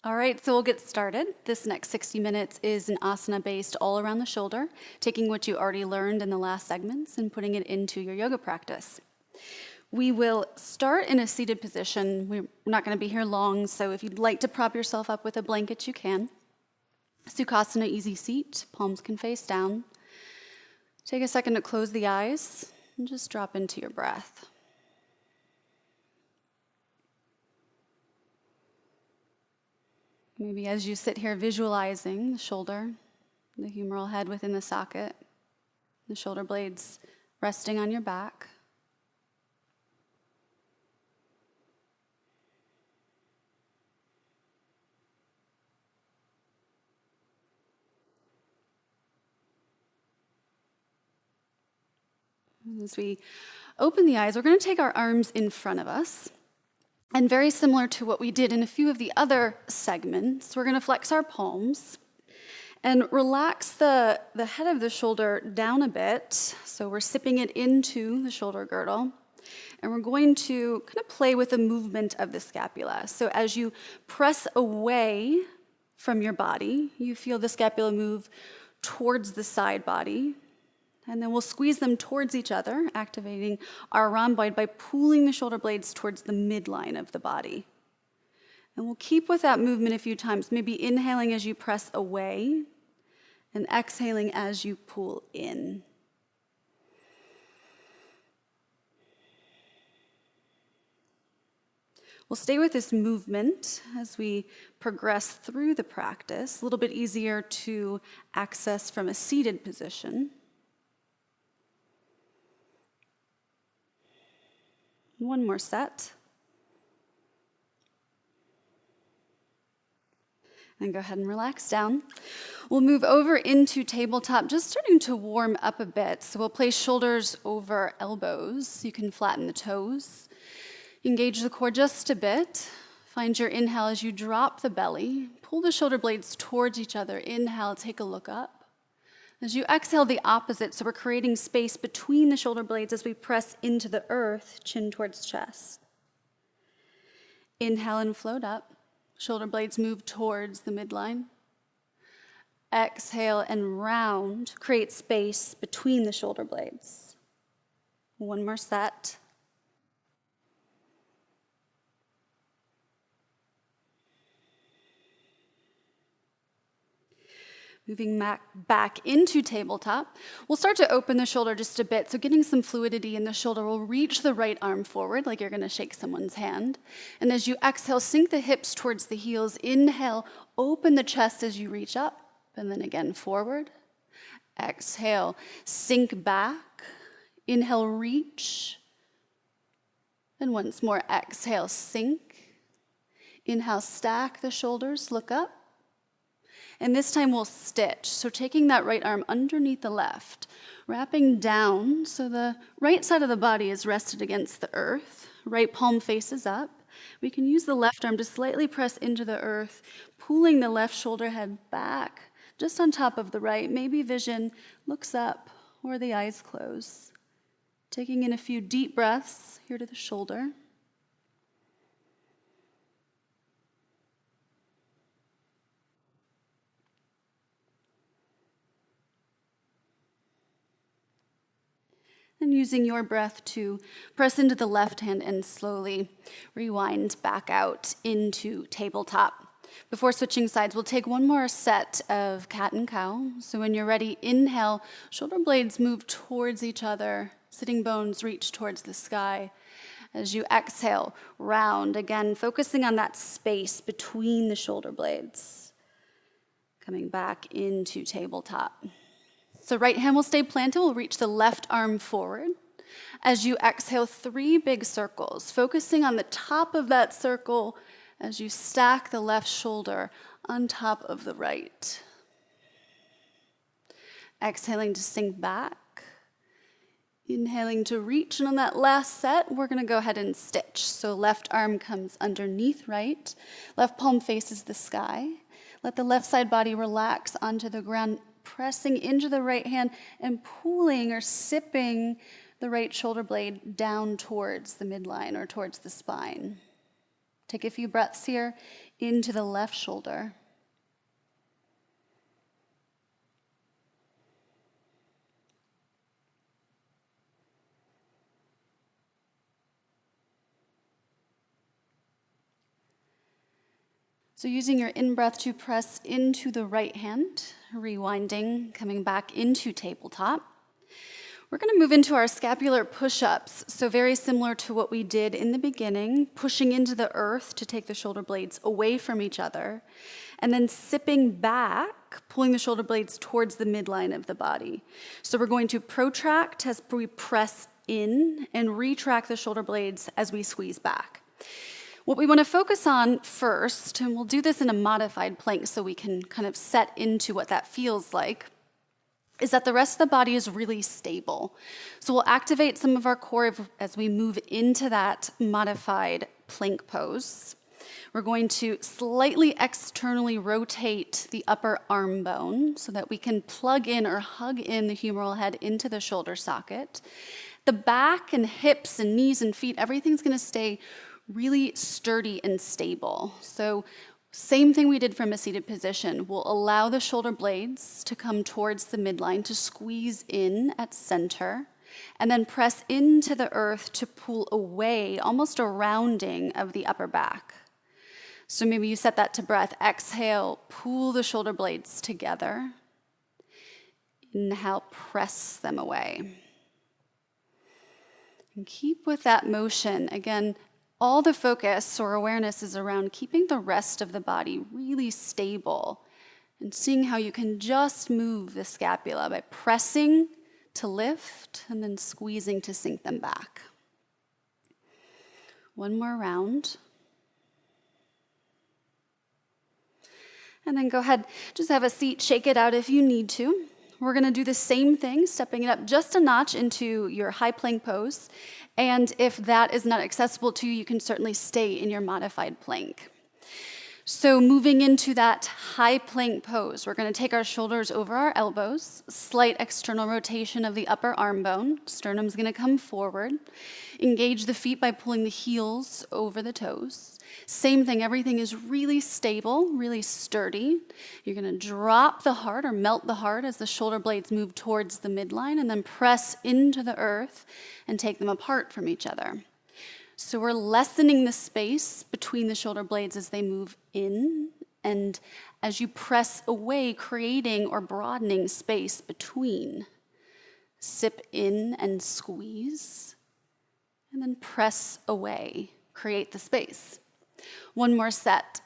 All right, so we'll get started. This next 60 minutes is an asana based all around the shoulder, taking what you already learned in the last segments and putting it into your yoga practice. We will start in a seated position. We're not going to be here long, so if you'd like to prop yourself up with a blanket, you can. Sukhasana, easy seat, palms can face down. Take a second to close the eyes and just drop into your breath. Maybe as you sit here visualizing the shoulder, the humeral head within the socket, the shoulder blades resting on your back. As we open the eyes, we're going to take our arms in front of us. And very similar to what we did in a few of the other segments, we're going to flex our palms and relax the head of the shoulder down a bit. So we're sipping it into the shoulder girdle. And we're going to kind of play with the movement of the scapula. So as you press away from your body, you feel the scapula move towards the side body. And then we'll squeeze them towards each other, activating our rhomboid by pulling the shoulder blades towards the midline of the body. And we'll keep with that movement a few times, maybe inhaling as you press away and exhaling as you pull in. We'll stay with this movement as we progress through the practice, a little bit easier to access from a seated position. One more set. And go ahead and relax down. We'll move over into tabletop, just starting to warm up a bit. So we'll place shoulders over elbows. You can flatten the toes. Engage the core just a bit. Find your inhale as you drop the belly. Pull the shoulder blades towards each other. Inhale, take a look up. As you exhale, the opposite, so we're creating space between the shoulder blades as we press into the earth, chin towards chest. Inhale and float up. Shoulder blades move towards the midline. Exhale and round, create space between the shoulder blades. One more set. Moving back into tabletop, we'll start to open the shoulder just a bit. So getting some fluidity in the shoulder, we'll reach the right arm forward like you're going to shake someone's hand. And as you exhale, sink the hips towards the heels. Inhale, open the chest as you reach up. And then again, forward. Exhale, sink back. Inhale, reach. And once more, exhale, sink. Inhale, stack the shoulders, look up. And this time we'll stitch. So taking that right arm underneath the left, wrapping down so the right side of the body is rested against the earth. Right palm faces up. We can use the left arm to slightly press into the earth, pulling the left shoulder head back just on top of the right. Maybe vision looks up or the eyes close. Taking in a few deep breaths here to the shoulder. And using your breath to press into the left hand and slowly rewind back out into tabletop. Before switching sides, we'll take one more set of cat and cow. So when you're ready, inhale, shoulder blades move towards each other, sitting bones reach towards the sky. As you exhale, round, again, focusing on that space between the shoulder blades. Coming back into tabletop. So right hand will stay planted. We'll reach the left arm forward. As you exhale, 3 big circles, focusing on the top of that circle as you stack the left shoulder on top of the right. Exhaling to sink back. Inhaling to reach. And on that last set, we're going to go ahead and stitch. So left arm comes underneath right. Left palm faces the sky. Let the left side body relax onto the ground, pressing into the right hand and pulling or sipping the right shoulder blade down towards the midline or towards the spine. Take a few breaths here into the left shoulder. So using your in-breath to press into the right hand, rewinding, coming back into tabletop. We're going to move into our scapular push-ups. So very similar to what we did in the beginning, pushing into the earth to take the shoulder blades away from each other, and then sipping back, pulling the shoulder blades towards the midline of the body. So we're going to protract as we press in and retract the shoulder blades as we squeeze back. What we want to focus on first, and we'll do this in a modified plank so we can kind of set into what that feels like, is that the rest of the body is really stable. So we'll activate some of our core as we move into that modified plank pose. We're going to slightly externally rotate the upper arm bone so that we can plug in or hug in the humeral head into the shoulder socket. The back and hips and knees and feet, everything's going to stay really sturdy and stable. So same thing we did from a seated position. We'll allow the shoulder blades to come towards the midline to squeeze in at center, and then press into the earth to pull away, almost a rounding of the upper back. So maybe you set that to breath. Exhale, pull the shoulder blades together. Inhale, press them away. And keep with that motion. Again, all the focus or awareness is around keeping the rest of the body really stable and seeing how you can just move the scapula by pressing to lift and then squeezing to sink them back. One more round. And then go ahead, just have a seat, shake it out if you need to. We're going to do the same thing, stepping it up just a notch into your high plank pose. And if that is not accessible to you, you can certainly stay in your modified plank. So moving into that high plank pose, we're going to take our shoulders over our elbows, slight external rotation of the upper arm bone. Sternum's going to come forward. Engage the feet by pulling the heels over the toes. Same thing, everything is really stable, really sturdy. You're going to drop the heart or melt the heart as the shoulder blades move towards the midline, and then press into the earth and take them apart from each other. So we're lessening the space between the shoulder blades as they move in, and as you press away, creating or broadening space between. Sip in and squeeze, and then press away, create the space. One more set.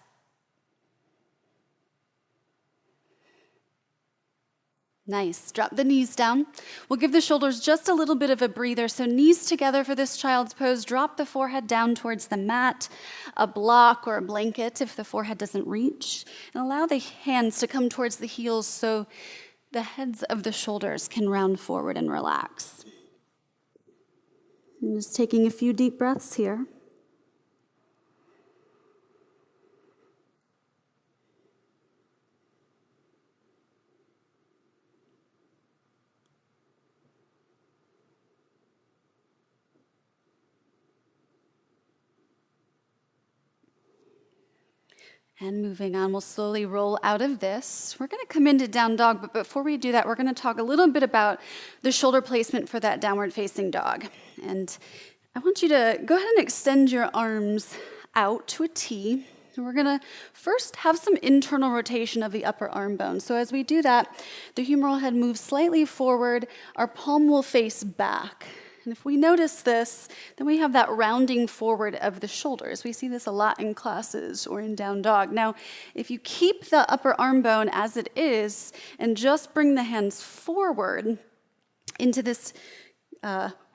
Nice. Drop the knees down. We'll give the shoulders just a little bit of a breather. So knees together for this child's pose. Drop the forehead down towards the mat, a block or a blanket if the forehead doesn't reach. And allow the hands to come towards the heels so the heads of the shoulders can round forward and relax. I'm just taking a few deep breaths here. And moving on, we'll slowly roll out of this. We're going to come into down dog, but before we do that, we're going to talk a little bit about the shoulder placement for that downward facing dog. And I want you to go ahead and extend your arms out to a T. And we're going to first have some internal rotation of the upper arm bone. So as we do that, the humeral head moves slightly forward. Our palm will face back. And if we notice this, then we have that rounding forward of the shoulders. We see this a lot in classes or in down dog. Now, if you keep the upper arm bone as it is and just bring the hands forward into this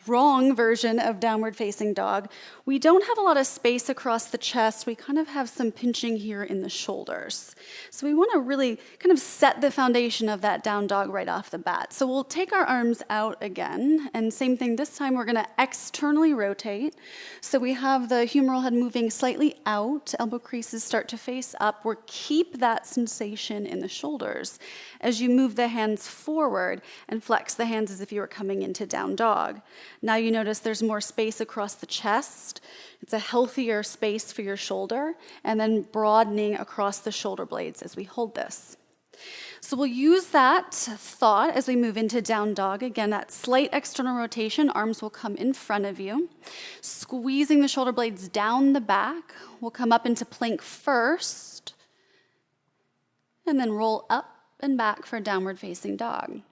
wrong version of downward facing dog, we don't have a lot of space across the chest. We kind of have some pinching here in the shoulders. So we want to really kind of set the foundation of that down dog right off the bat. So we'll take our arms out again, and same thing this time, we're going to externally rotate. So we have the humeral head moving slightly out, elbow creases start to face up. We'll keep that sensation in the shoulders as you move the hands forward and flex the hands as if you were coming into down dog. Now you notice there's more space across the chest. It's a healthier space for your shoulder, and then broadening across the shoulder blades as we hold this. So we'll use that thought as we move into down dog. Again, that slight external rotation, arms will come in front of you. Squeezing the shoulder blades down the back. We'll come up into plank first, and then roll up and back for downward facing dog.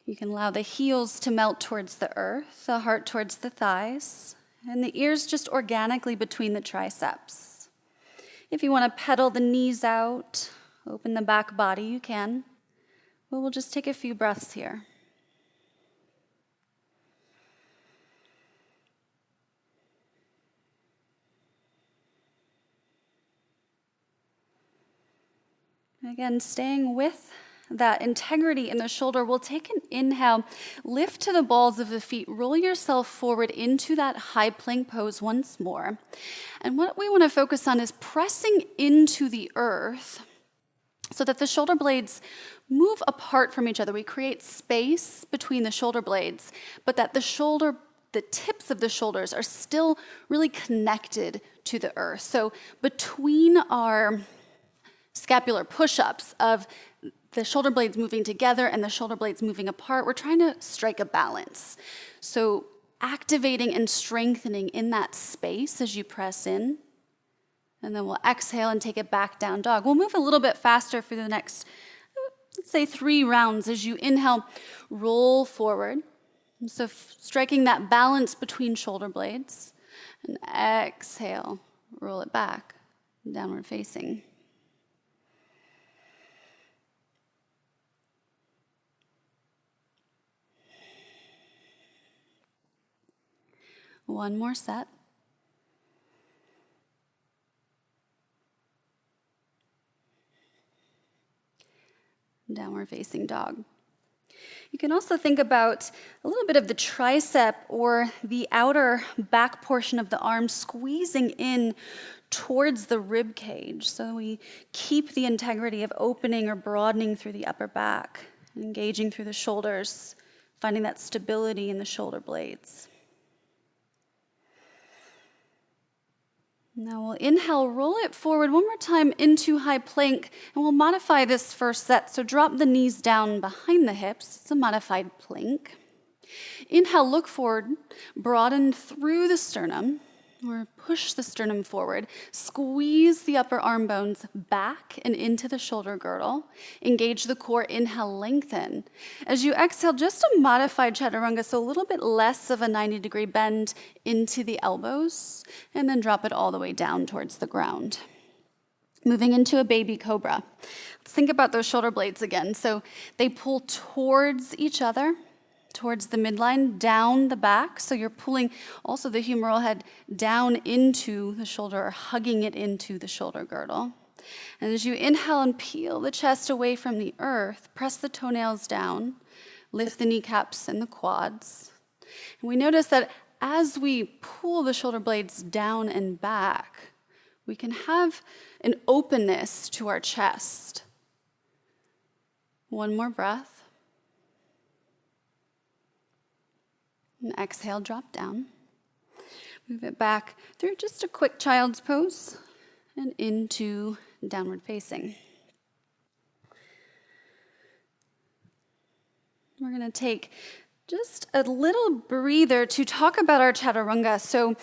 You can allow the heels to melt towards the earth, the heart towards the thighs, and the ears just organically between the triceps. If you want to pedal the knees out, open the back body, you can. But we'll just take a few breaths here. Again, staying with that integrity in the shoulder, we'll take an inhale, lift to the balls of the feet, roll yourself forward into that high plank pose once more. And what we want to focus on is pressing into the earth so that the shoulder blades move apart from each other. We create space between the shoulder blades, but that the tips of the shoulders are still really connected to the earth. So between our scapular push-ups of the shoulder blades moving together and the shoulder blades moving apart, we're trying to strike a balance. So activating and strengthening in that space as you press in. And then we'll exhale and take it back down dog. We'll move a little bit faster for the next, let's say 3 rounds. As you inhale, roll forward. And so striking that balance between shoulder blades. And exhale, roll it back, downward facing. One more set. Downward facing dog. You can also think about a little bit of the tricep or the outer back portion of the arm squeezing in towards the rib cage. So we keep the integrity of opening or broadening through the upper back, engaging through the shoulders, finding that stability in the shoulder blades. Now we'll inhale, roll it forward one more time into high plank, and we'll modify this first set. So drop the knees down behind the hips. It's a modified plank. Inhale, look forward, broaden through the sternum, or push the sternum forward. Squeeze the upper arm bones back and into the shoulder girdle. Engage the core, inhale, lengthen. As you exhale, just a modified chaturanga, so a little bit less of a 90-degree bend into the elbows, and then drop it all the way down towards the ground. Moving into a baby cobra. Let's think about those shoulder blades again. So they pull towards each other, towards the midline, down the back. So you're pulling also the humeral head down into the shoulder, or hugging it into the shoulder girdle. And as you inhale and peel the chest away from the earth, press the toenails down, lift the kneecaps and the quads. And we notice that as we pull the shoulder blades down and back, we can have an openness to our chest. One more breath. And exhale, drop down. Move it back through just a quick child's pose and into downward facing. We're going to take just a little breather to talk about our chaturanga. So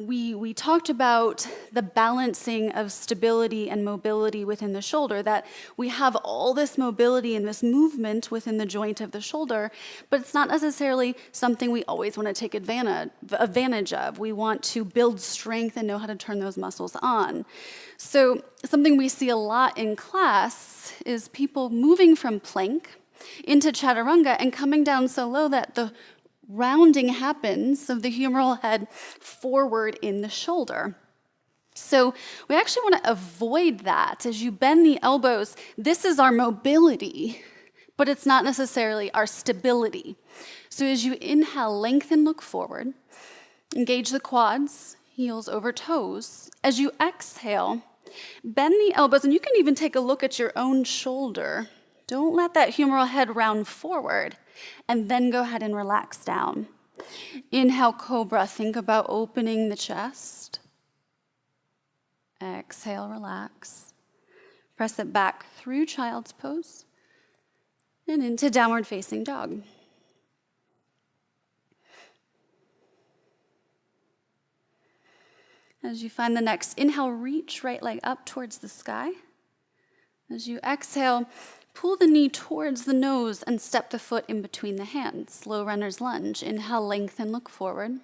we talked about the balancing of stability and mobility within the shoulder, that we have all this mobility and this movement within the joint of the shoulder, but it's not necessarily something we always want to take advantage of. We want to build strength and know how to turn those muscles on. So something we see a lot in class is people moving from plank into chaturanga and coming down so low that the rounding happens of the humeral head forward in the shoulder. So we actually want to avoid that. As you bend the elbows, this is our mobility, but it's not necessarily our stability. So as you inhale, lengthen, look forward, engage the quads, heels over toes. As you exhale, bend the elbows, and you can even take a look at your own shoulder Don't let that humeral head round forward, and then go ahead and relax down. Inhale, Cobra. Think about opening the chest. Exhale, relax. Press it back through Child's Pose and into Downward Facing Dog. As you find the next inhale, reach right leg up towards the sky. As you exhale, pull the knee towards the nose and step the foot in between the hands. Low runner's lunge. Inhale, lengthen, look forward.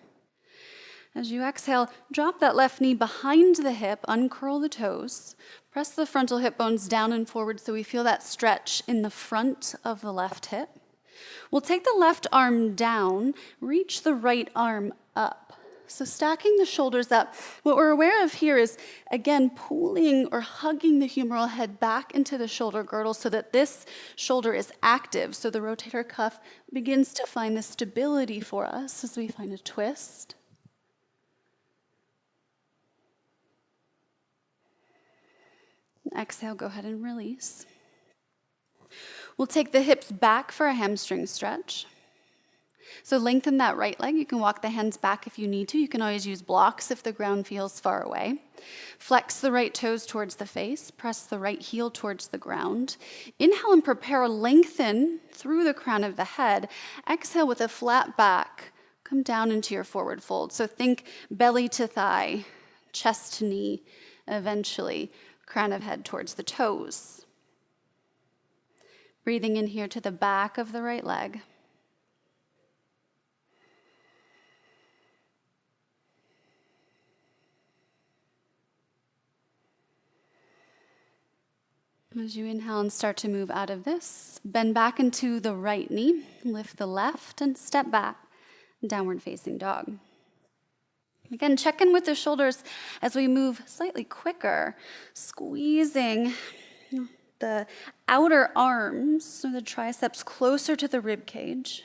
As you exhale, drop that left knee behind the hip, uncurl the toes. Press the frontal hip bones down and forward so we feel that stretch in the front of the left hip. We'll take the left arm down, reach the right arm up. So stacking the shoulders up. What we're aware of here is, again, pulling or hugging the humeral head back into the shoulder girdle so that this shoulder is active. So the rotator cuff begins to find the stability for us as we find a twist. Exhale, go ahead and release. We'll take the hips back for a hamstring stretch. So lengthen that right leg. You can walk the hands back if you need to. You can always use blocks if the ground feels far away. Flex the right toes towards the face. Press the right heel towards the ground. Inhale and prepare, lengthen through the crown of the head. Exhale with a flat back. Come down into your forward fold. So think belly to thigh, chest to knee, eventually crown of head towards the toes. Breathing in here to the back of the right leg. As you inhale and start to move out of this, bend back into the right knee, lift the left and step back, downward facing dog. Again, check in with the shoulders as we move slightly quicker, squeezing the outer arms or the triceps closer to the rib cage,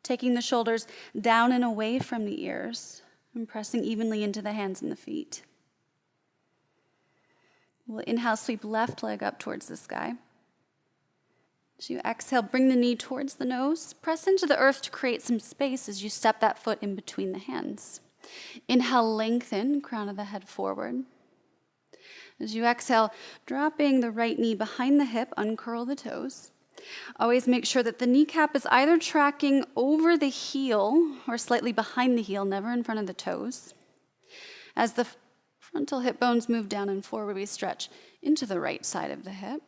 taking the shoulders down and away from the ears and pressing evenly into the hands and the feet. We'll inhale, sweep left leg up towards the sky. As you exhale, bring the knee towards the nose. Press into the earth to create some space as you step that foot in between the hands. Inhale, lengthen, crown of the head forward. As you exhale, dropping the right knee behind the hip, uncurl the toes. Always make sure that the kneecap is either tracking over the heel or slightly behind the heel, never in front of the toes. As the frontal hip bones move down and forward, we stretch into the right side of the hip.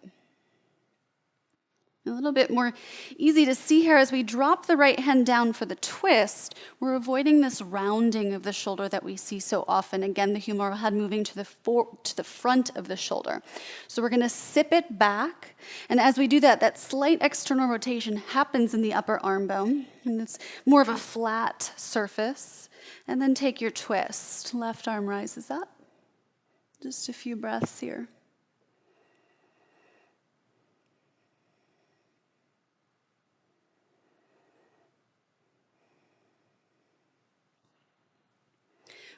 A little bit more easy to see here as we drop the right hand down for the twist, we're avoiding this rounding of the shoulder that we see so often. Again, the humeral head moving to the front of the shoulder. So we're going to sip it back, and as we do that, that slight external rotation happens in the upper arm bone, and it's more of a flat surface. And then take your twist. Left arm rises up. Just a few breaths here.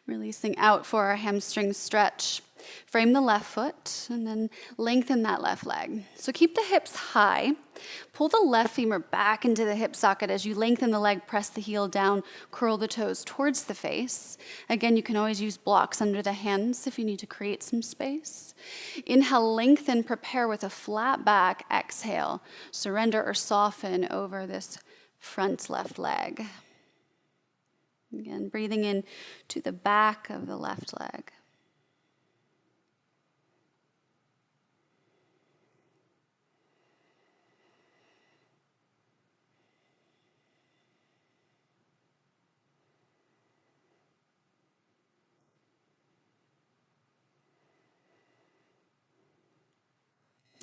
Releasing out for our hamstring stretch. Frame the left foot and then lengthen that left leg. So keep the hips high. Pull the left femur back into the hip socket as you lengthen the leg, press the heel down, curl the toes towards the face. Again, you can always use blocks under the hands if you need to create some space. Inhale, lengthen, prepare with a flat back. Exhale, surrender or soften over this front left leg. Again, breathing in to the back of the left leg.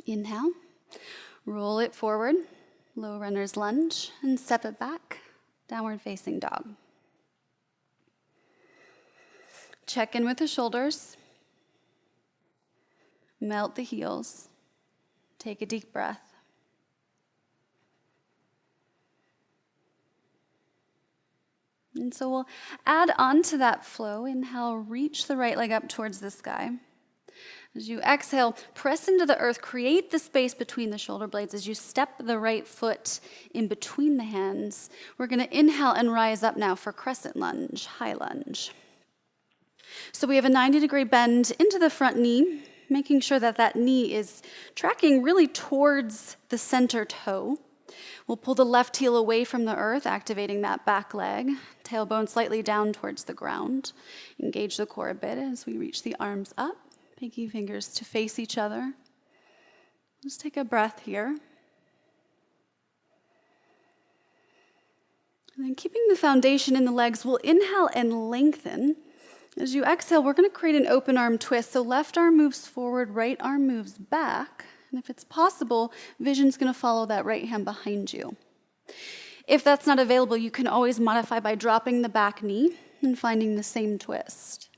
Inhale, roll it forward, low runner's lunge, and step it back, downward facing dog. Check in with the shoulders, melt the heels, take a deep breath. And so we'll add on to that flow. Inhale, reach the right leg up towards the sky. As you exhale, press into the earth, create the space between the shoulder blades. As you step the right foot in between the hands, we're going to inhale and rise up now for Crescent Lunge, High Lunge. So we have a 90-degree bend into the front knee, making sure that that knee is tracking really towards the center toe. We'll pull the left heel away from the earth, activating that back leg, tailbone slightly down towards the ground. Engage the core a bit as we reach the arms up. Pinky fingers to face each other. Just take a breath here. And then keeping the foundation in the legs, we'll inhale and lengthen. As you exhale, we're going to create an open arm twist. So left arm moves forward, right arm moves back. And if it's possible, vision's going to follow that right hand behind you. If that's not available, you can always modify by dropping the back knee and finding the same twist.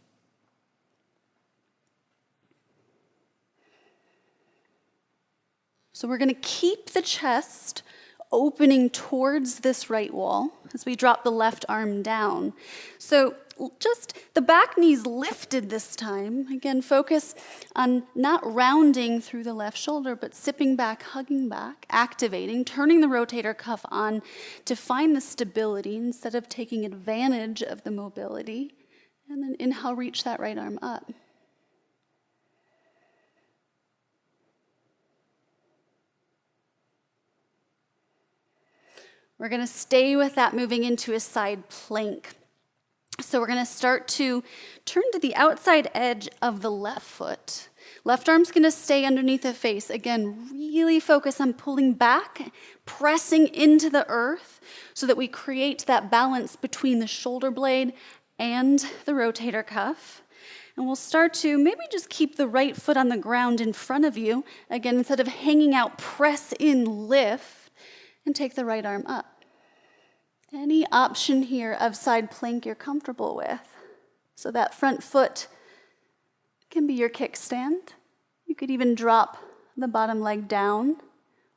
So we're going to keep the chest opening towards this right wall as we drop the left arm down. So just the back knee's lifted this time. Again, focus on not rounding through the left shoulder, but sipping back, hugging back, activating, turning the rotator cuff on to find the stability instead of taking advantage of the mobility. And then inhale, reach that right arm up. We're going to stay with that moving into a side plank. So we're going to start to turn to the outside edge of the left foot. Left arm's going to stay underneath the face. Again, really focus on pulling back, pressing into the earth so that we create that balance between the shoulder blade and the rotator cuff. And we'll start to maybe just keep the right foot on the ground in front of you. Again, instead of hanging out, press in, lift. And take the right arm up. Any option here of side plank you're comfortable with. So that front foot can be your kickstand. You could even drop the bottom leg down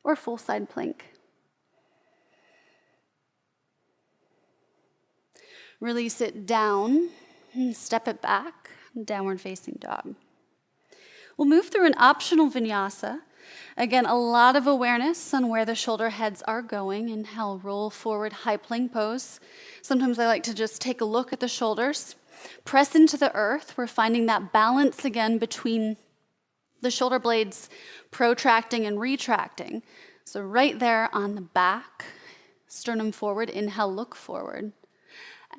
or full side plank. Release it down and step it back, downward facing dog. We'll move through an optional vinyasa. Again, a lot of awareness on where the shoulder heads are going. Inhale, roll forward, high plank pose. Sometimes I like to just take a look at the shoulders. Press into the earth. We're finding that balance again between the shoulder blades protracting and retracting. So right there on the back, sternum forward, inhale, look forward.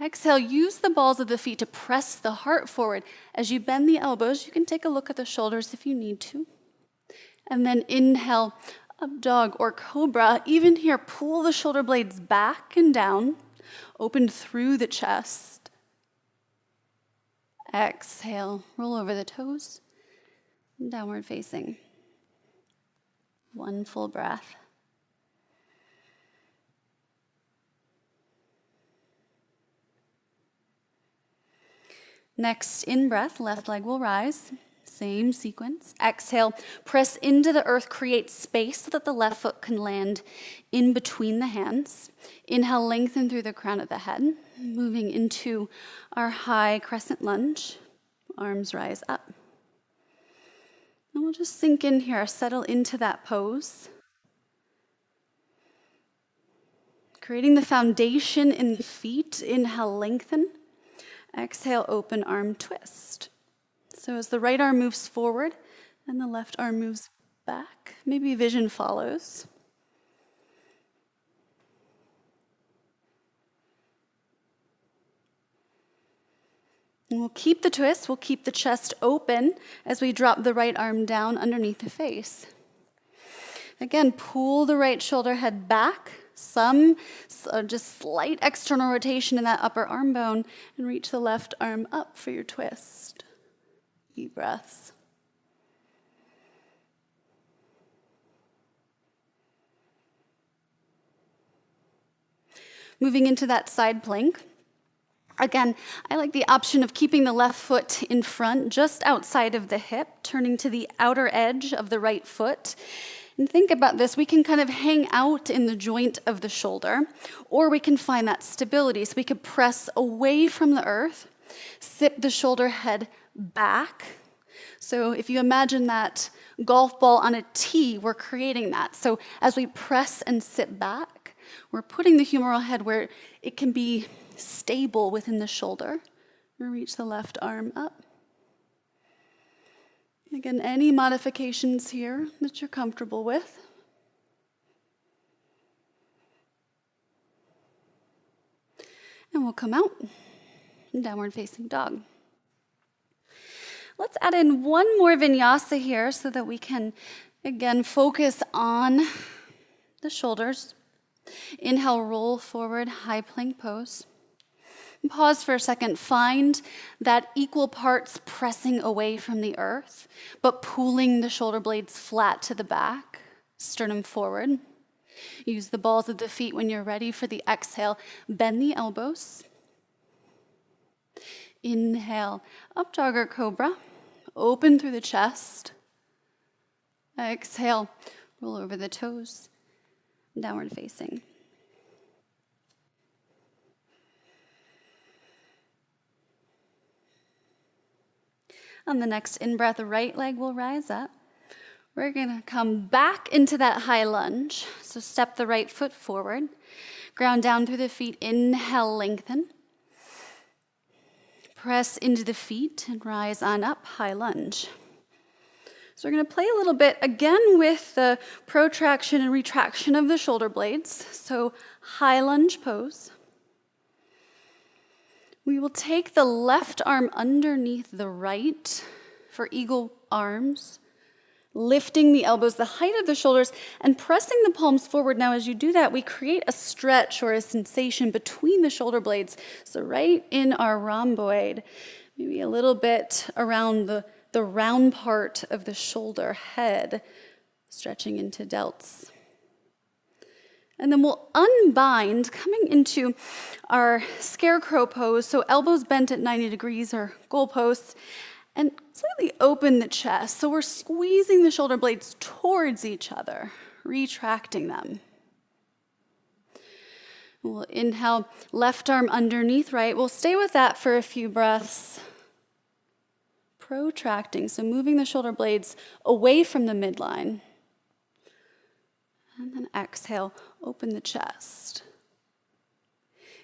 Exhale, use the balls of the feet to press the heart forward. As you bend the elbows, you can take a look at the shoulders if you need to. And then inhale, up dog or cobra. Even here, pull the shoulder blades back and down, open through the chest. Exhale, roll over the toes, downward facing. One full breath. Next, in breath, left leg will rise. Same sequence. Exhale, press into the earth, create space so that the left foot can land in between the hands. Inhale, lengthen through the crown of the head, moving into our high crescent lunge. Arms rise up. And we'll just sink in here, settle into that pose. Creating the foundation in the feet. Inhale, lengthen. Exhale, open arm twist. So as the right arm moves forward and the left arm moves back, maybe vision follows. And we'll keep the twist, we'll keep the chest open as we drop the right arm down underneath the face. Again, pull the right shoulder head back, some just slight external rotation in that upper arm bone, and reach the left arm up for your twist. Deep breaths. Moving into that side plank. Again, I like the option of keeping the left foot in front, just outside of the hip, turning to the outer edge of the right foot. And think about this, we can kind of hang out in the joint of the shoulder, or we can find that stability. So we could press away from the earth, sip the shoulder head back, So if you imagine that golf ball on a tee, we're creating that. So as we press and sit back, we're putting the humeral head where it can be stable within the shoulder. Reach the left arm up. Again, any modifications here that you're comfortable with. And we'll come out, downward facing dog. Let's add in one more vinyasa here so that we can, again, focus on the shoulders. Inhale, roll forward, high plank pose. Pause for a second. Find that equal parts pressing away from the earth, but pulling the shoulder blades flat to the back, sternum forward. Use the balls of the feet when you're ready for the exhale. Bend the elbows. Inhale, up dog or cobra. Open through the chest. Exhale, roll over the toes. Downward facing. On the next in-breath, the right leg will rise up. We're going to come back into that high lunge. So step the right foot forward. Ground down through the feet. Inhale, lengthen. Press into the feet and rise on up, high lunge. So we're going to play a little bit again with the protraction and retraction of the shoulder blades. So high lunge pose. We will take the left arm underneath the right for eagle arms, lifting the elbows, the height of the shoulders, and pressing the palms forward. Now, as you do that, we create a stretch or a sensation between the shoulder blades. So right in our rhomboid, maybe a little bit around the round part of the shoulder head, stretching into delts. And then we'll unbind, coming into our Scarecrow Pose, so elbows bent at 90 degrees or goalposts, and slightly open the chest. So we're squeezing the shoulder blades towards each other, retracting them. We'll inhale, left arm underneath right. We'll stay with that for a few breaths. Protracting, so moving the shoulder blades away from the midline. And then exhale, open the chest.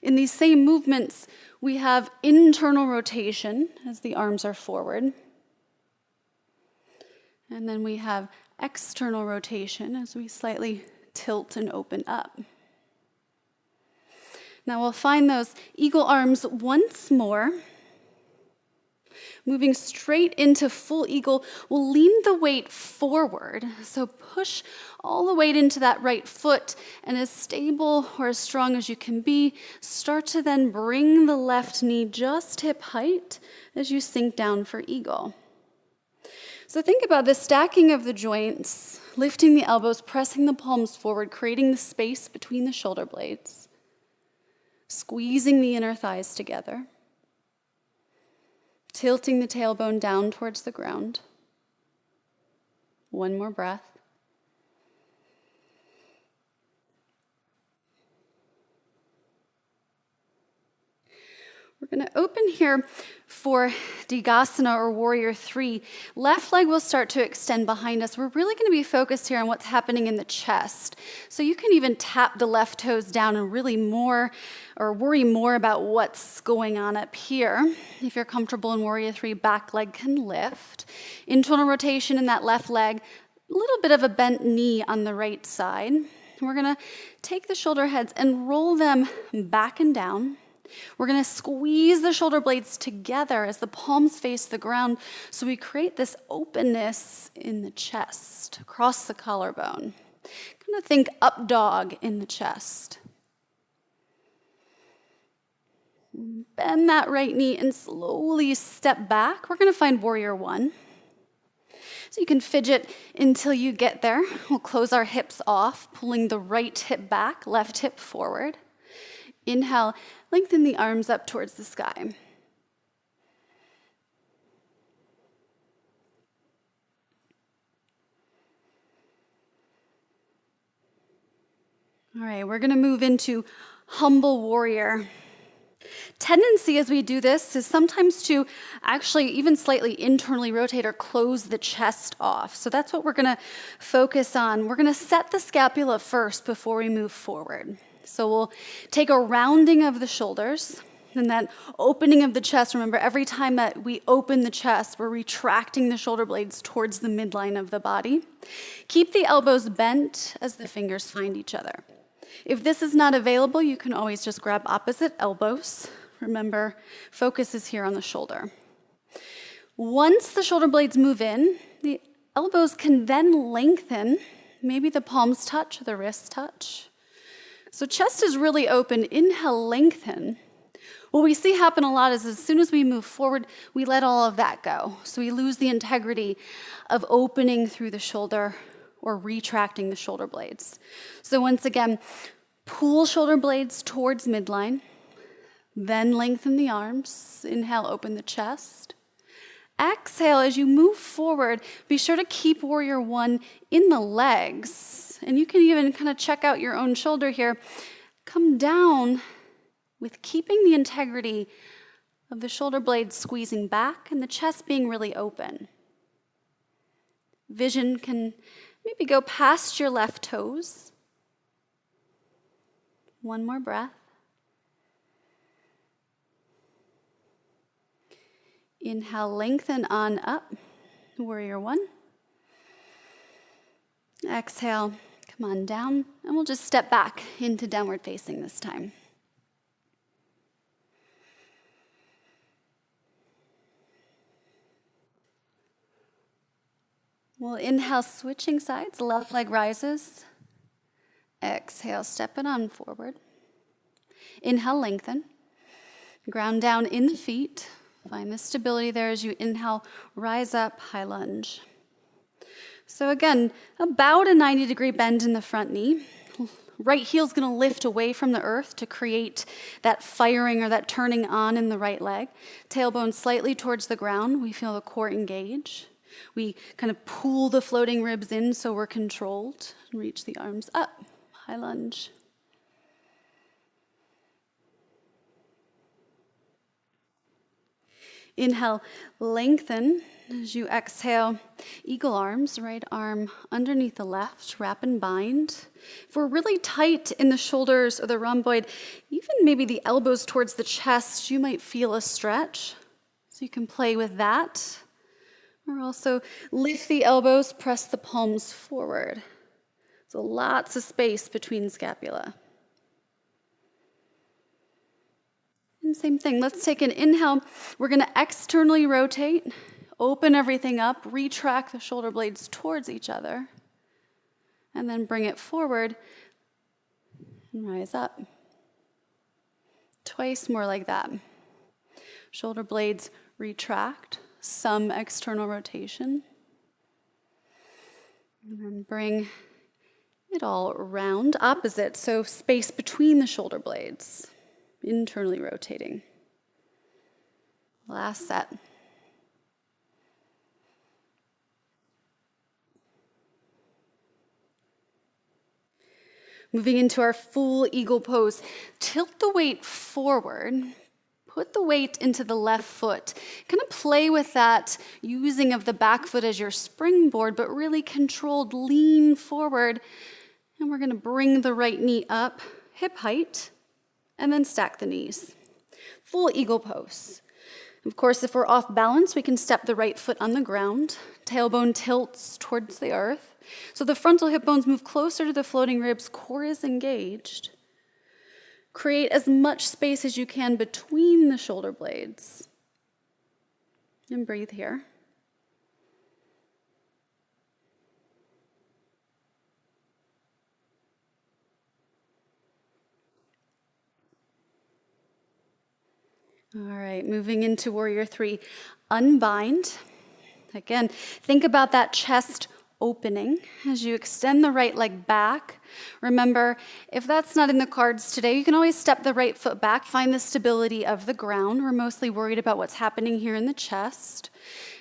In these same movements, we have internal rotation as the arms are forward. And then we have external rotation as we slightly tilt and open up. Now we'll find those eagle arms once more. Moving straight into full eagle, we'll lean the weight forward. So push all the weight into that right foot, and as stable or as strong as you can be, start to then bring the left knee just hip height as you sink down for eagle. So think about the stacking of the joints, lifting the elbows, pressing the palms forward, creating the space between the shoulder blades, squeezing the inner thighs together. Tilting the tailbone down towards the ground. One more breath. We're going to open here for Digasana or Warrior 3. Left leg will start to extend behind us. We're really going to be focused here on what's happening in the chest. So you can even tap the left toes down and really worry more about what's going on up here. If you're comfortable in Warrior 3, back leg can lift. Internal rotation in that left leg, a little bit of a bent knee on the right side. We're going to take the shoulder heads and roll them back and down. We're going to squeeze the shoulder blades together as the palms face the ground so we create this openness in the chest, across the collarbone. Kind of think up dog in the chest. Bend that right knee and slowly step back. We're going to find Warrior 1. So you can fidget until you get there. We'll close our hips off, pulling the right hip back, left hip forward. Inhale, lengthen the arms up towards the sky. All right, we're going to move into Humble Warrior. tendency as we do this is sometimes to actually even slightly internally rotate or close the chest off. So that's what we're going to focus on. We're going to set the scapula first before we move forward. So we'll take a rounding of the shoulders and that opening of the chest. Remember, every time that we open the chest, we're retracting the shoulder blades towards the midline of the body. Keep the elbows bent as the fingers find each other. If this is not available, you can always just grab opposite elbows. Remember, focus is here on the shoulder. Once the shoulder blades move in, the elbows can then lengthen. Maybe the palms touch or the wrists touch. So chest is really open. Inhale, lengthen. What we see happen a lot is as soon as we move forward, we let all of that go. So we lose the integrity of opening through the shoulder or retracting the shoulder blades. So once again, pull shoulder blades towards midline, then lengthen the arms. Inhale, open the chest. Exhale, as you move forward, be sure to keep warrior one in the legs. And you can even kind of check out your own shoulder here. Come down with keeping the integrity of the shoulder blades squeezing back and the chest being really open. Vision can maybe go past your left toes. One more breath. Inhale, lengthen on up, warrior one. Exhale, come on down, and we'll just step back into downward facing this time. We'll inhale, switching sides, left leg rises. Exhale, step it on forward. Inhale, lengthen. Ground down in the feet. Find the stability there as you inhale, rise up, high lunge. So again, about a 90-degree bend in the front knee. Right heel's going to lift away from the earth to create that firing or that turning on in the right leg. Tailbone slightly towards the ground. We feel the core engage. We kind of pull the floating ribs in so we're controlled. Reach the arms up, high lunge. Inhale, lengthen as you exhale. Eagle arms, right arm underneath the left, wrap and bind. If we're really tight in the shoulders or the rhomboid, even maybe the elbows towards the chest, you might feel a stretch. So you can play with that. Or also lift the elbows, press the palms forward. So lots of space between scapula. And same thing, let's take an inhale. We're going to externally rotate, open everything up, retract the shoulder blades towards each other, and then bring it forward and rise up. Twice more like that. Shoulder blades retract. Some external rotation. And then bring it all around, opposite, so space between the shoulder blades, internally rotating. Last set. Moving into our full eagle pose, tilt the weight forward. Put the weight into the left foot. Kind of play with that using of the back foot as your springboard, but really controlled, lean forward. And we're going to bring the right knee up, hip height, and then stack the knees. Full eagle pose. Of course, if we're off balance, we can step the right foot on the ground. Tailbone tilts towards the earth. So the frontal hip bones move closer to the floating ribs. Core is engaged. Create as much space as you can between the shoulder blades. And breathe here. All right, moving into warrior three. Unbind. Again, think about that chest opening as you extend the right leg back. Remember, if that's not in the cards today, you can always step the right foot back, find the stability of the ground. We're mostly worried about what's happening here in the chest.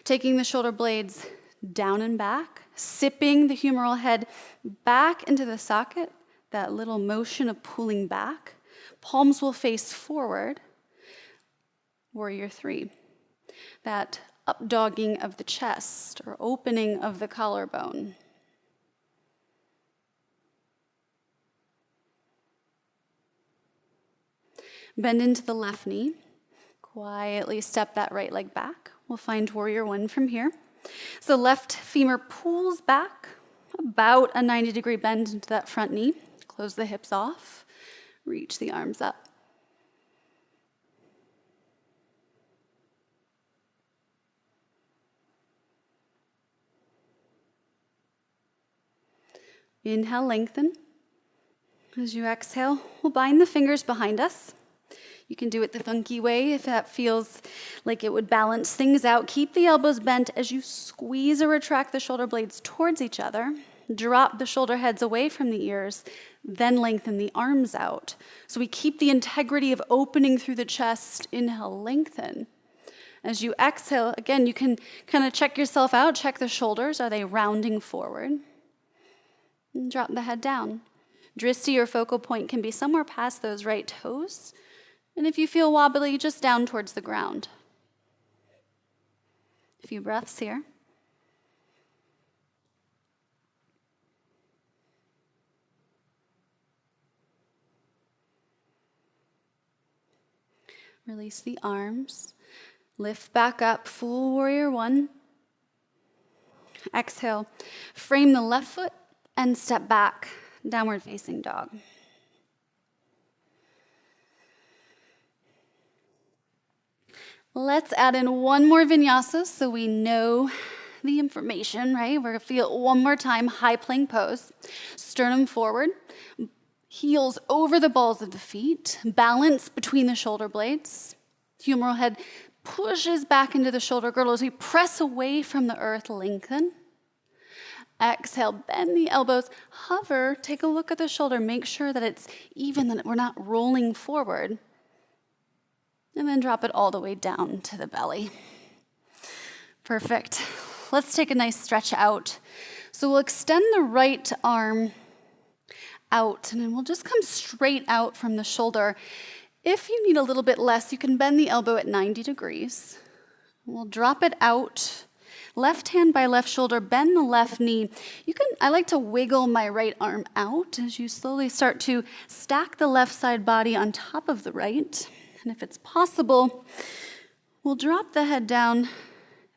Taking the shoulder blades down and back, sipping the humeral head back into the socket, that little motion of pulling back. Palms will face forward. Warrior 3. That up-dogging of the chest or opening of the collarbone. Bend into the left knee. Quietly step that right leg back. We'll find Warrior 1 from here. So left femur pulls back, about a 90-degree bend into that front knee. Close the hips off. Reach the arms up. Inhale, lengthen. As you exhale, we'll bind the fingers behind us. You can do it the funky way if that feels like it would balance things out. Keep the elbows bent as you squeeze or retract the shoulder blades towards each other. Drop the shoulder heads away from the ears, then lengthen the arms out. So we keep the integrity of opening through the chest. Inhale, lengthen. As you exhale, again, you can kind of check yourself out. Check the shoulders. Are they rounding forward? And drop the head down. Drishti or focal point can be somewhere past those right toes. And if you feel wobbly, just down towards the ground. A few breaths here. Release the arms. Lift back up, full Warrior 1. Exhale. Frame the left foot and step back, downward facing dog. Let's add in one more vinyasa so we know the information, right? We're gonna feel one more time, high plank pose. Sternum forward, heels over the balls of the feet, balance between the shoulder blades. Humeral head pushes back into the shoulder girdle as we press away from the earth, lengthen. Exhale, bend the elbows, hover, take a look at the shoulder, make sure that it's even, that we're not rolling forward. And then drop it all the way down to the belly. Perfect. Let's take a nice stretch out. So we'll extend the right arm out, and then we'll just come straight out from the shoulder. If you need a little bit less, you can bend the elbow at 90 degrees. We'll drop it out. Left hand by left shoulder, bend the left knee. I like to wiggle my right arm out as you slowly start to stack the left side body on top of the right. And if it's possible, we'll drop the head down.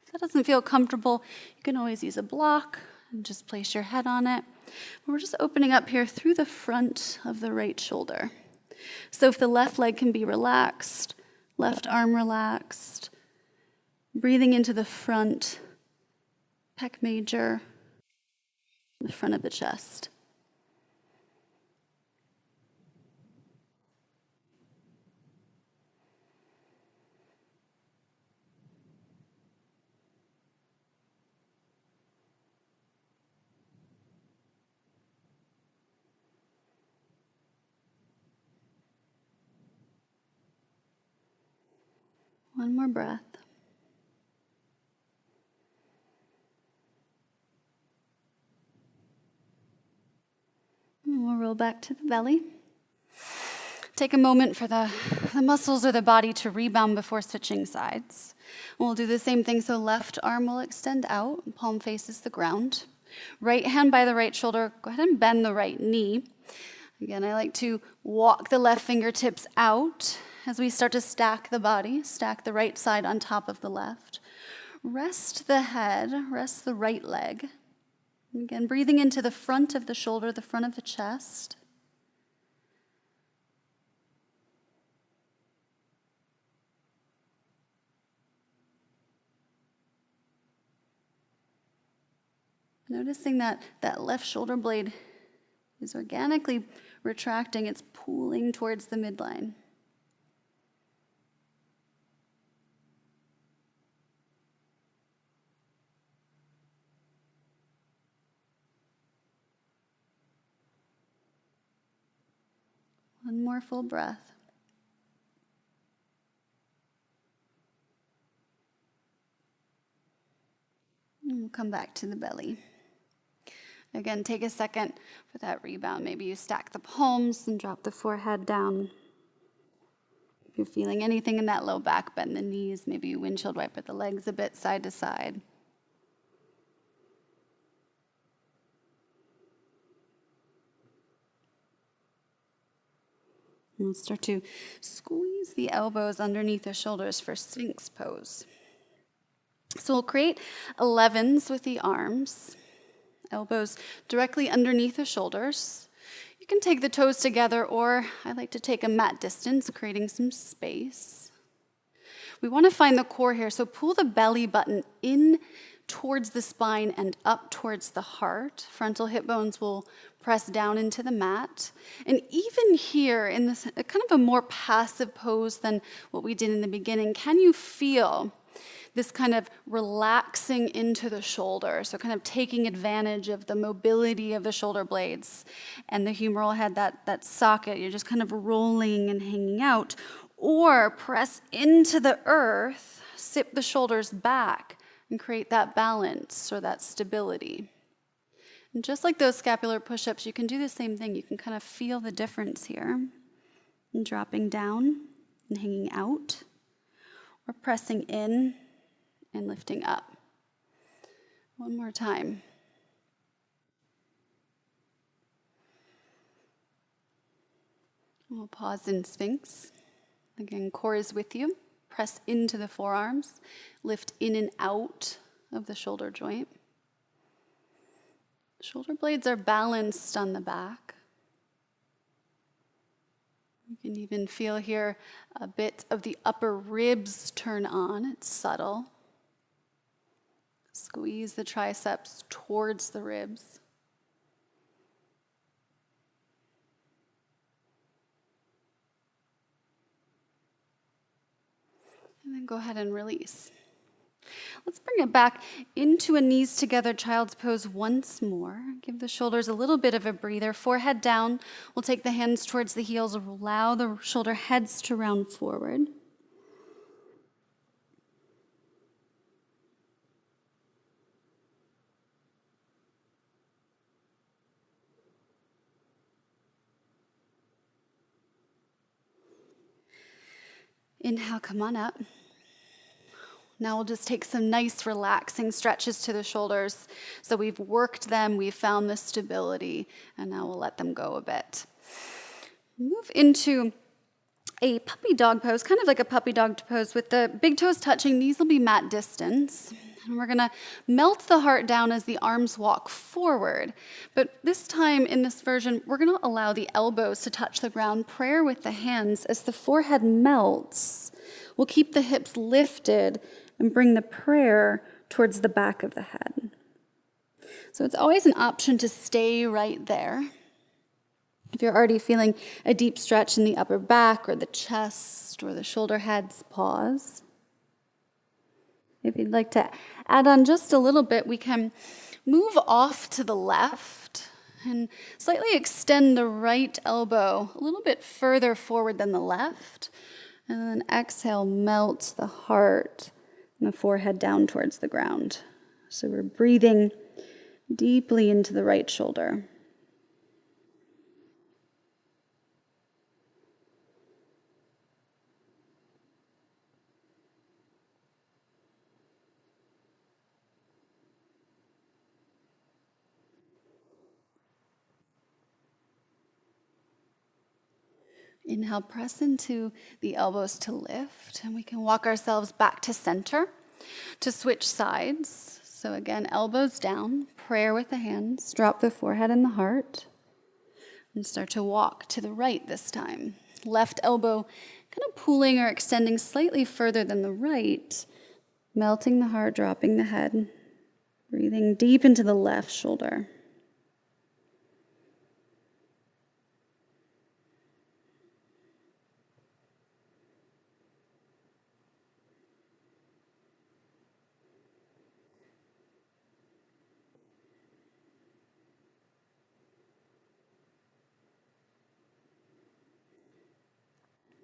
If that doesn't feel comfortable, you can always use a block and just place your head on it. We're just opening up here through the front of the right shoulder. So if the left leg can be relaxed, left arm relaxed, breathing into the front, pec major, the front of the chest. One more breath. And we'll roll back to the belly. Take a moment for the muscles of the body to rebound before switching sides. We'll do the same thing, so left arm will extend out, palm faces the ground. Right hand by the right shoulder, go ahead and bend the right knee. Again, I like to walk the left fingertips out as we start to stack the body, stack the right side on top of the left. Rest the head, rest the right leg. Again, breathing into the front of the shoulder, the front of the chest. Noticing that left shoulder blade is organically retracting, it's pulling towards the midline. One more full breath. And we'll come back to the belly. Again, take a second for that rebound. Maybe you stack the palms and drop the forehead down. If you're feeling anything in that low back, bend the knees. Maybe you windshield wiper the legs a bit side to side. And we'll start to squeeze the elbows underneath the shoulders for Sphinx pose. So we'll create 11s with the arms, elbows directly underneath the shoulders. You can take the toes together, or I like to take a mat distance, creating some space. We want to find the core here, so pull the belly button in towards the spine and up towards the heart. Frontal hip bones will press down into the mat. And even here, in this kind of a more passive pose than what we did in the beginning, can you feel this kind of relaxing into the shoulder? So kind of taking advantage of the mobility of the shoulder blades and the humeral head, that socket. You're just kind of rolling and hanging out. Or press into the earth, sip the shoulders back, and create that balance or that stability. And just like those scapular push-ups, you can do the same thing. You can kind of feel the difference here. And dropping down and hanging out, or pressing in and lifting up. One more time. We'll pause in Sphinx. Again, core is with you. Press into the forearms. Lift in and out of the shoulder joint. Shoulder blades are balanced on the back. You can even feel here a bit of the upper ribs turn on. It's subtle. Squeeze the triceps towards the ribs. And then go ahead and release. Let's bring it back into a knees together child's pose once more. Give the shoulders a little bit of a breather. Forehead down. We'll take the hands towards the heels. Allow the shoulder heads to round forward. Inhale, come on up. Now we'll just take some nice relaxing stretches to the shoulders. So we've worked them, we've found the stability, and now we'll let them go a bit. Move into a puppy dog pose, kind of like a puppy dog pose with the big toes touching. These will be mat distance. And we're gonna melt the heart down as the arms walk forward. But this time in this version, we're gonna allow the elbows to touch the ground, prayer with the hands. As the forehead melts, we'll keep the hips lifted and bring the prayer towards the back of the head. So it's always an option to stay right there. If you're already feeling a deep stretch in the upper back or the chest or the shoulder heads, pause. If you'd like to add on just a little bit, we can move off to the left and slightly extend the right elbow a little bit further forward than the left. And then exhale, melt the heart and the forehead down towards the ground. So we're breathing deeply into the right shoulder. Inhale, press into the elbows to lift, and we can walk ourselves back to center to switch sides. So again, elbows down, prayer with the hands, drop the forehead and the heart, and start to walk to the right this time. Left elbow kind of pulling or extending slightly further than the right, melting the heart, dropping the head, breathing deep into the left shoulder.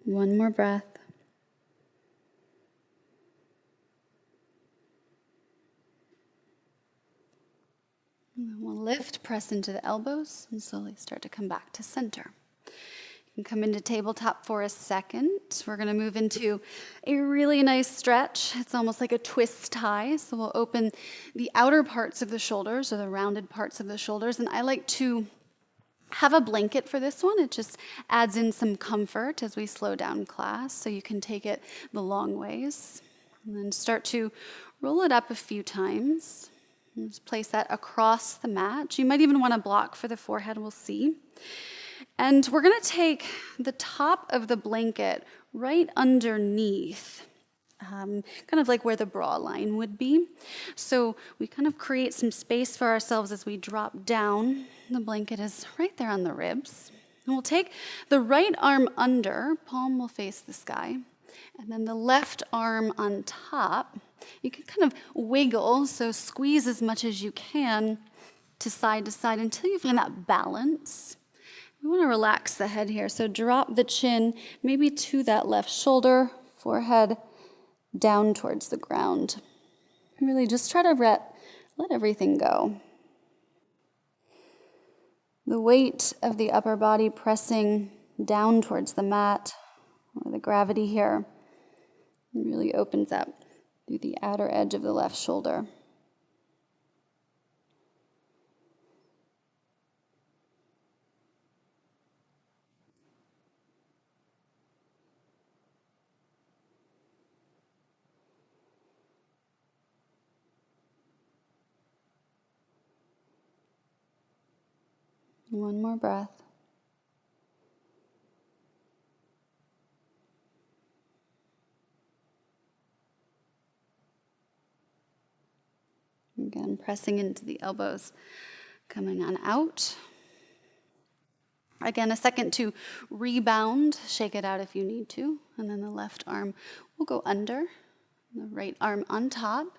One more breath. And then we'll lift, press into the elbows, and slowly start to come back to center. You And come into tabletop for a second. We're going to move into a really nice stretch. It's almost like a twist tie. So we'll open the outer parts of the shoulders, or the rounded parts of the shoulders. And I like to have a blanket for this one. It just adds in some comfort as we slow down class, so you can take it the long ways. And then start to roll it up a few times. And just place that across the mat. You might even want to block for the forehead, we'll see. And we're going to take the top of the blanket right underneath, kind of like where the bra line would be. So we kind of create some space for ourselves as we drop down. The blanket is right there on the ribs. And we'll take the right arm under, palm will face the sky, and then the left arm on top. You can kind of wiggle, so squeeze as much as you can to side until you find that balance. We want to relax the head here, so drop the chin maybe to that left shoulder, forehead down towards the ground. Really just try to let everything go. The weight of the upper body pressing down towards the mat, or the gravity here, really opens up through the outer edge of the left shoulder. One more breath. Again, pressing into the elbows, coming on out. Again, a second to rebound, shake it out if you need to, and then the left arm will go under, the right arm on top.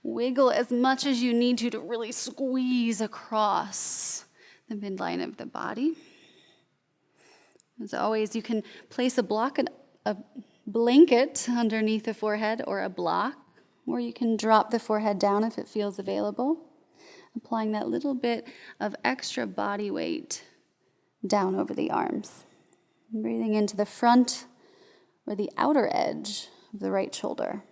Wiggle as much as you need to really squeeze across the midline of the body. As always, you can place a blanket underneath the forehead or a block, or you can drop the forehead down if it feels available, applying that little bit of extra body weight down over the arms. Breathing into the front or the outer edge of the right shoulder.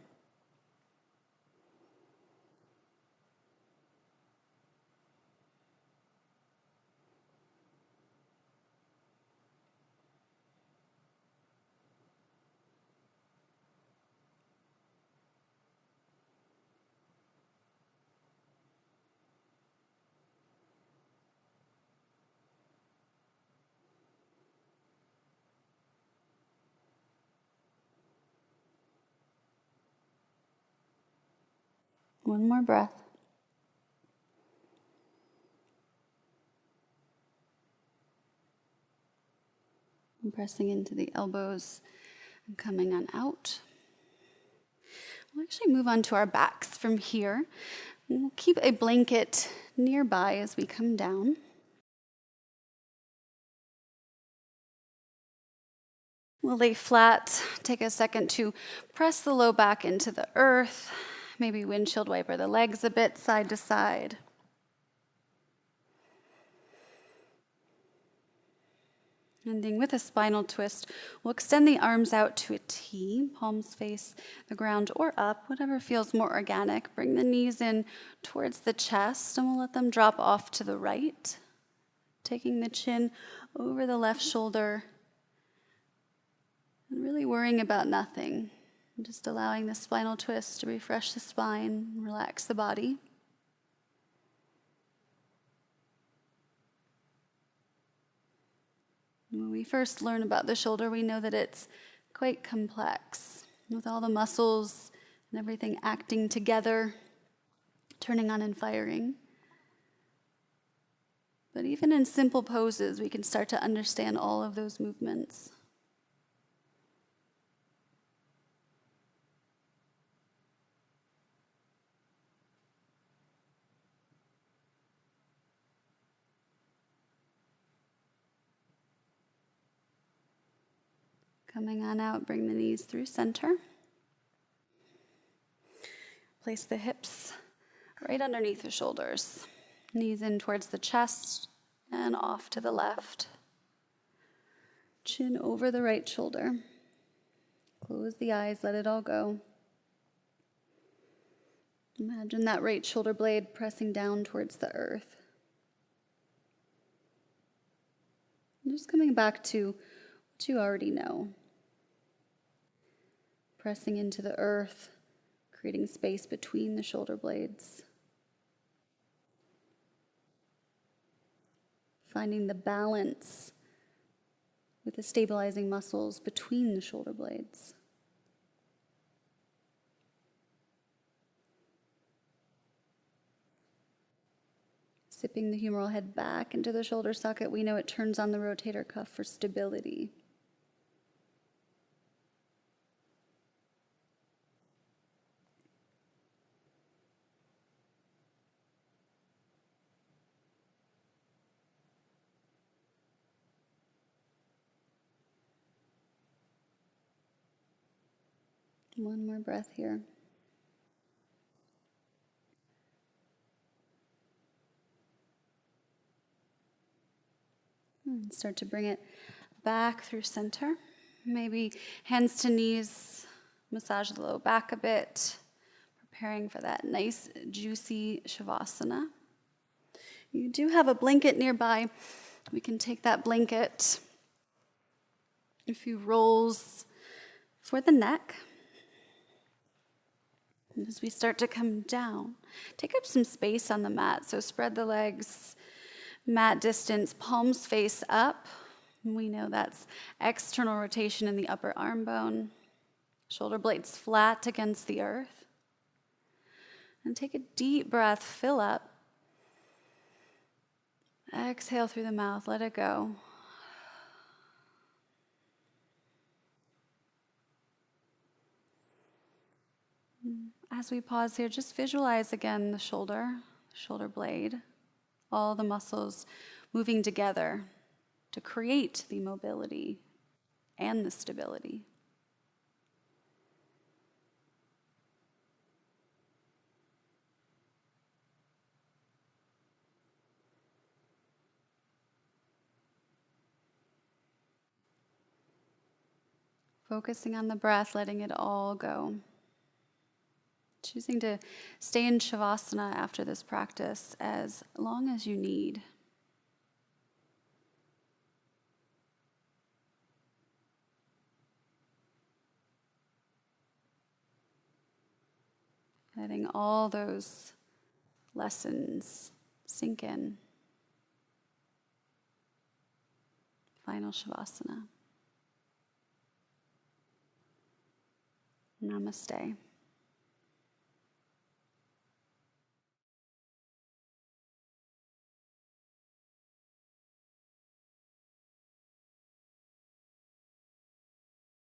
One more breath. And pressing into the elbows and coming on out. We'll actually move on to our backs from here. We'll keep a blanket nearby as we come down. We'll lay flat, take a second to press the low back into the earth, maybe windshield wiper the legs a bit side to side. Ending with a spinal twist, we'll extend the arms out to a T, palms face the ground or up, whatever feels more organic. Bring the knees in towards the chest, and we'll let them drop off to the right, taking the chin over the left shoulder, and really worrying about nothing. Just allowing the spinal twist to refresh the spine, relax the body. When we first learn about the shoulder, we know that it's quite complex, with all the muscles and everything acting together, turning on and firing. But even in simple poses, we can start to understand all of those movements. Coming on out, bring the knees through center. Place the hips right underneath the shoulders. Knees in towards the chest and off to the left. Chin over the right shoulder. Close the eyes, let it all go. Imagine that right shoulder blade pressing down towards the earth. And just coming back to what you already know. Pressing into the earth, creating space between the shoulder blades. Finding the balance with the stabilizing muscles between the shoulder blades. Sipping the humeral head back into the shoulder socket, we know it turns on the rotator cuff for stability. One more breath here. And start to bring it back through center. Maybe hands to knees, massage the low back a bit, preparing for that nice, juicy Shavasana. You do have a blanket nearby. We can take that blanket. A few rolls for the neck. And as we start to come down, take up some space on the mat. So spread the legs, mat distance, palms face up. We know that's external rotation in the upper arm bone. Shoulder blades flat against the earth. And take a deep breath, fill up. Exhale through the mouth, let it go. As we pause here, just visualize again the shoulder blade, all the muscles moving together to create the mobility and the stability. Focusing on the breath, letting it all go. Choosing to stay in Shavasana after this practice as long as you need. Letting all those lessons sink in. Final Shavasana. Namaste.